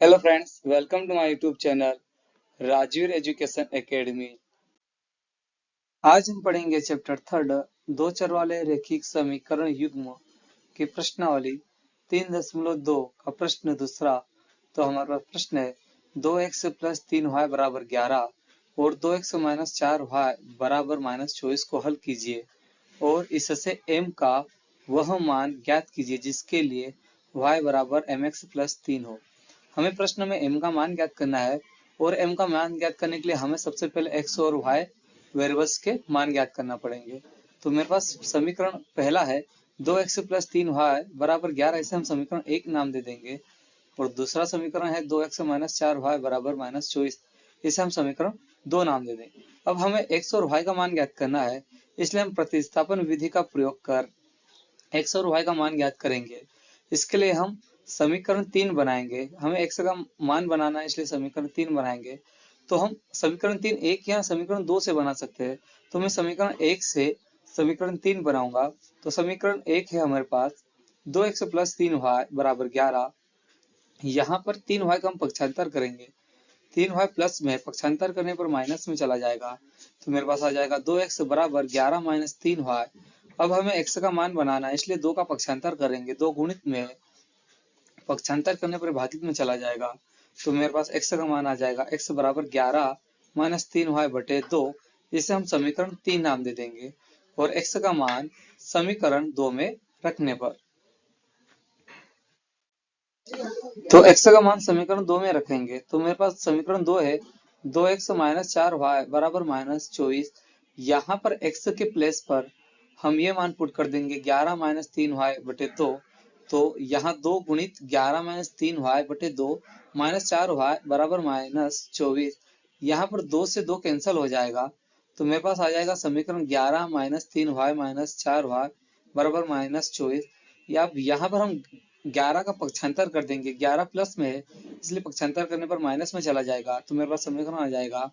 Hello friends, welcome to my YouTube channel Rajveer education academy. आज हम पढ़ेंगे चैप्टर थर्ड, दो चर वाले रैखिक समीकरण युग्म की प्रश्नावली 3.2 का प्रश्न दूसरा। तो हमारे पास प्रश्न है 2x प्लस 3y बराबर 11 और 2x माइनस 4y बराबर माइनस 24 को हल कीजिए और इससे m का वह मान ज्ञात कीजिए जिसके लिए y बराबर mx प्लस 3 हो। हमें प्रश्न में m का मान ज्ञात करना है और m का मान ज्ञात करने के लिए हमें सबसे पहले x और y वेरिएबल्स के मान ज्ञात करना पड़ेंगे। तो मेरे पास समीकरण पहला है 2x प्लस 3y बराबर 11, इसे हम समीकरण 1 नाम दे देंगे। और दूसरा समीकरण है 2x माइनस 4y बराबर माइनस 24, इसे हम समीकरण 2 नाम दे देंगे। अब हमें x और y का मान ज्ञात करना है, इसलिए हम प्रतिस्थापन विधि का प्रयोग कर x और y का मान ज्ञात करेंगे। इसके लिए हम समीकरण 3 बनाएंगे। हमें x का मान बनाना है, इसलिए समीकरण 3 बनाएंगे। तो हम समीकरण 3 एक या समीकरण 2 से बना सकते हैं। तो मैं समीकरण 1 से समीकरण 3 बनाऊंगा। तो समीकरण 1 है हमारे पास 2x प्लस 3y बराबर 11। यहाँ पर 3y का हम पक्षांतर करेंगे। 3y प्लस में पक्षांतर करने पर माइनस में चला जाएगा, तो मेरे पास आ जाएगा 2x बराबर 11 माइनस 3y। अब हमें x का मान बनाना है, इसलिए 2 का पक्षांतर करेंगे। 2 गुणित में पक्षांतर करने पर भाजित में चला जाएगा, तो मेरे पास x का मान आ जाएगा x बराबर 11 माइनस 3y बटे 2। इसे हम समीकरण 3 नाम दे देंगे और x का मान समीकरण 2 में रखने पर, तो x का मान समीकरण 2 में रखेंगे तो मेरे पास समीकरण 2 है 2x माइनस 4y बराबर माइनस 24। यहाँ पर x के प्लेस पर हम ये मान पुट कर देंगे 11 माइनस 3y बटे 2। तो यहाँ 2 गुणित 11 माइनस 3y बटे 2 माइनस 4y बराबर माइनस 24। यहाँ पर 2 से 2 कैंसिल हो जाएगा, तो मेरे पास आ जाएगा समीकरण 11 माइनस 3y माइनस 4y बराबर माइनस 24। या यहाँ पर हम 11 का पक्षांतर कर देंगे, 11 प्लस में है इसलिए पक्षांतर करने पर माइनस में चला जाएगा, तो मेरे पास समीकरण आ जाएगा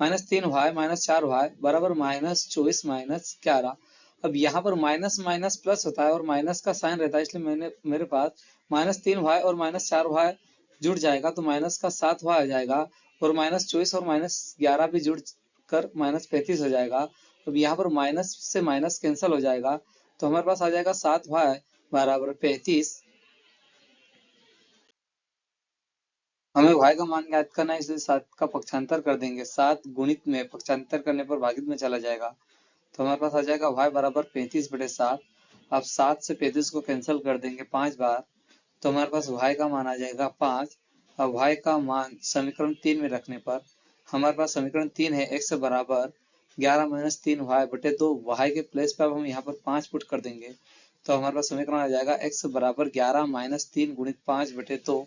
माइनस 3y माइनस 4y बराबर माइनस 24 माइनस 11। अब यहाँ पर माइनस माइनस प्लस होता है और माइनस का साइन रहता है, इसलिए मेरे पास माइनस 3y और माइनस 4y जुड़ जाएगा, तो माइनस का 7y आ जाएगा और माइनस 24 और माइनस 11 भी जुड़ कर माइनस 35 हो जाएगा। अब यहाँ पर माइनस से माइनस कैंसिल हो जाएगा, तो हमारे पास आ जाएगा 7y बराबर 35। हमें y का मान ज्ञात करना है, इसलिए 7 का पक्षांतर कर देंगे। 7 गुणित में पक्षांतर करने पर भागित में चला जाएगा, तो हमारे पास आ जाएगा y बराबर 35 बटे 7। अब 7 से 35 को कैंसिल कर देंगे 5 बार, तो हमारे पास y का मान आ जाएगा 5। अब y का मान समीकरण 3 में रखने पर हमारे पास समीकरण 3 है x बराबर 11 माइनस 3y बटे 2। y के प्लेस पर अब हम यहाँ पर 5 पुट कर देंगे, तो हमारे पास समीकरण आ जाएगा x बराबर 11 माइनस 3 गुणित 5 बटे 2।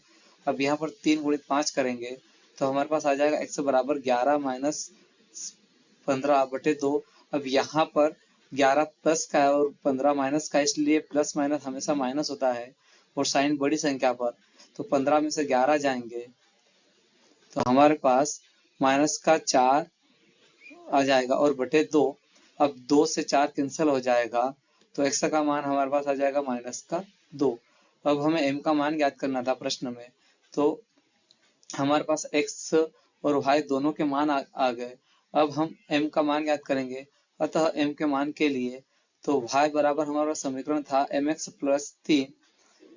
अब यहाँ पर 3 गुणित 5 करेंगे, तो हमारे पास आ जाएगा x बराबर 11 माइनस 15 बटे 2। अब यहाँ पर 11 प्लस का है और 15 माइनस का है, इसलिए प्लस माइनस हमेशा माइनस होता है और साइन बड़ी संख्या पर, तो 15 में से 11 जाएंगे तो हमारे पास माइनस का 4 आ जाएगा और बटे 2। अब 2 से 4 कैंसिल हो जाएगा, तो x का मान हमारे पास आ जाएगा माइनस का 2। अब हमें m का मान ज्ञात करना था प्रश्न में, तो हमारे पास x और y दोनों के मान आ गए। अब हम m का मान ज्ञात करेंगे, अतः m के मान के लिए तो y बराबर हमारा समीकरण था mx प्लस 3।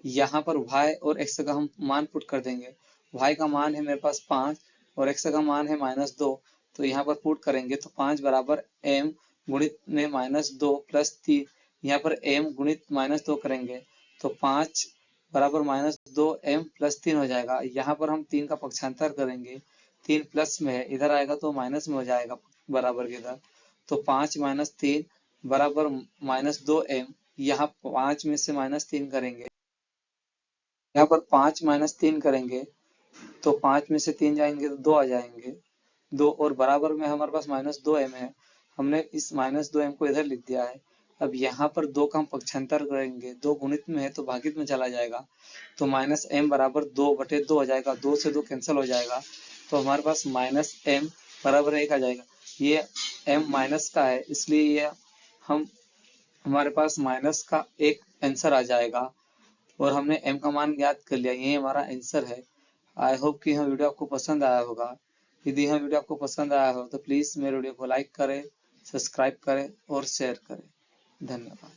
यहाँ पर y और x का हम मान पुट कर देंगे। y का मान है मेरे पास 5 और x का मान है -2, तो यहाँ पर पुट करेंगे तो 5 बराबर m गुणित में -2 प्लस 3। यहाँ पर m गुणित -2 करेंगे तो 5 बराबर -2 m प्लस 3 हो जाएगा। यहाँ पर हम 3 का पक्षांतर करेंगे, 3 प्लस में है, इधर आएगा तो माइनस में हो जाएगा बराबर के इधर, तो 5 माइनस 3 बराबर -2m। यहाँ 5 में से -3 करेंगे, यहाँ पर 5 माइनस 3 करेंगे तो 5 में से 3 जाएंगे तो 2 आ जाएंगे, 2 और बराबर में हमारे पास -2m है। हमने इस -2m को इधर लिख दिया है। अब यहाँ पर 2 का हम पक्षांतर करेंगे, 2 गुणित में है तो भागित में चला जाएगा, तो -m बराबर 2 बटे 2 हो जाएगा, 2 से 2 कैंसिल हो जाएगा, तो हमारे पास -m बराबर 1 आ जाएगा। ये m माइनस का है, इसलिए ये हमारे पास माइनस का 1 आंसर आ जाएगा और हमने m का मान ज्ञात कर लिया, ये हमारा आंसर है। आई होप कि यह वीडियो आपको पसंद आया होगा। यदि यह वीडियो आपको पसंद आया हो तो प्लीज़ मेरे वीडियो को लाइक करें, सब्सक्राइब करें और शेयर करें। धन्यवाद।